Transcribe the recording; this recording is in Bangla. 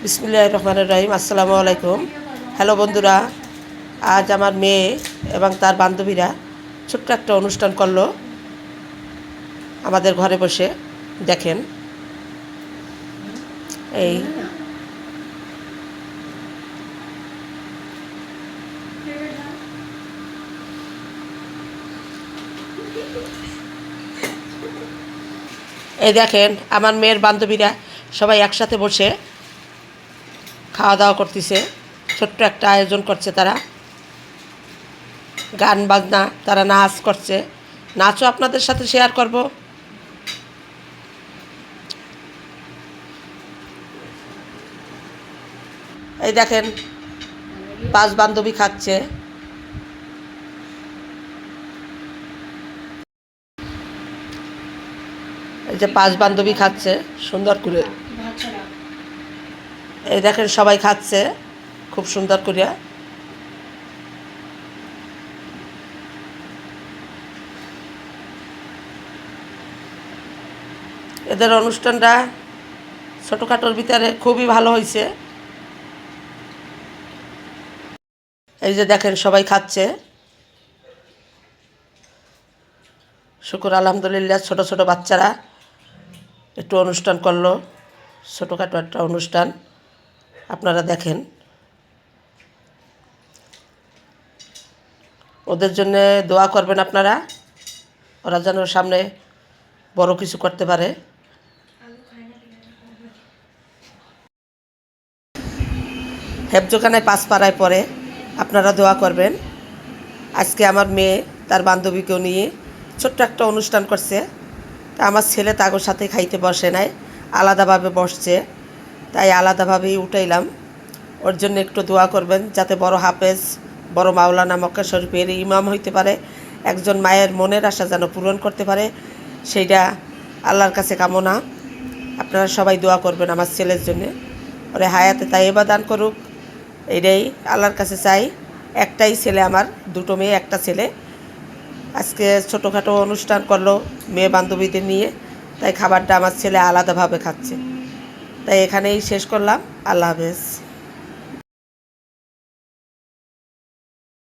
বিসমিল্লাহির রহমানির রহিম। আসসালামু আলাইকুম। হ্যালো বন্ধুরা, আজ আমার মেয়ে এবং তার বান্ধবীরা ছোট্ট একটা অনুষ্ঠান করলো আমাদের ঘরে বসে। দেখেন, এই এই দেখেন আমার মেয়ের বান্ধবীরা সবাই একসাথে বসে খাওয়া দাওয়া করতেছে। ছোট্ট একটা আয়োজন করছে তারা, গান বাজনা, তারা নাচ করছে। নাচও আপনাদের সাথে শেয়ার করব। এই দেখেন 5 বান্ধবী খাচ্ছে। এই যে 5 বান্ধবী খাচ্ছে সুন্দর করে। এই দেখেন সবাই খাচ্ছে খুব সুন্দর করে। এদের অনুষ্ঠানটা ছোটোখাটোর ভিতরে খুবই ভালো হয়েছে। এই যে দেখেন সবাই খাচ্ছে। শুকর আলহামদুলিল্লাহ, ছোট ছোট বাচ্চারা একটু অনুষ্ঠান করলো, ছোটোখাটো একটা অনুষ্ঠান। আপনারা দেখেন, ওদের জন্য দোয়া করবেন আপনারা, ওরা যেন সামনে বড় কিছু করতে পারে। হেফজোখানায় 5 পাড়ায় পড়ে, আপনারা দোয়া করবেন। আজকে আমার মেয়ে তার বান্ধবীকেও নিয়ে ছোট্ট একটা অনুষ্ঠান করছে। তা আমার ছেলে তাগোর সাথে খাইতে বসে নাই, আলাদাভাবে বসছে, তাই আলাদাভাবেই উঠাইলাম। ওর জন্য একটু দোয়া করবেন যাতে বড় হাফেজ, বড় মাওলানা মক্কা শরীফের ইমাম হইতে পারে, একজন মায়ের মনের আশা যেন পূরণ করতে পারে, সেইটা আল্লাহর কাছে কামনা। আপনারা সবাই দোয়া করবেন আমার ছেলের জন্যে, ওরে হায়াতে তাইয়েবা দান করুক, এটাই আল্লাহর কাছে চাই। একটাই ছেলে আমার, 2 মেয়ে 1 ছেলে। আজকে ছোটোখাটো অনুষ্ঠান করলো মেয়ে বান্ধবীদের নিয়ে, তাই খাবারটা আমার ছেলে আলাদাভাবে খাচ্ছে। তাই এখানেই শেষ করলাম। আল্লাহ হাফেজ।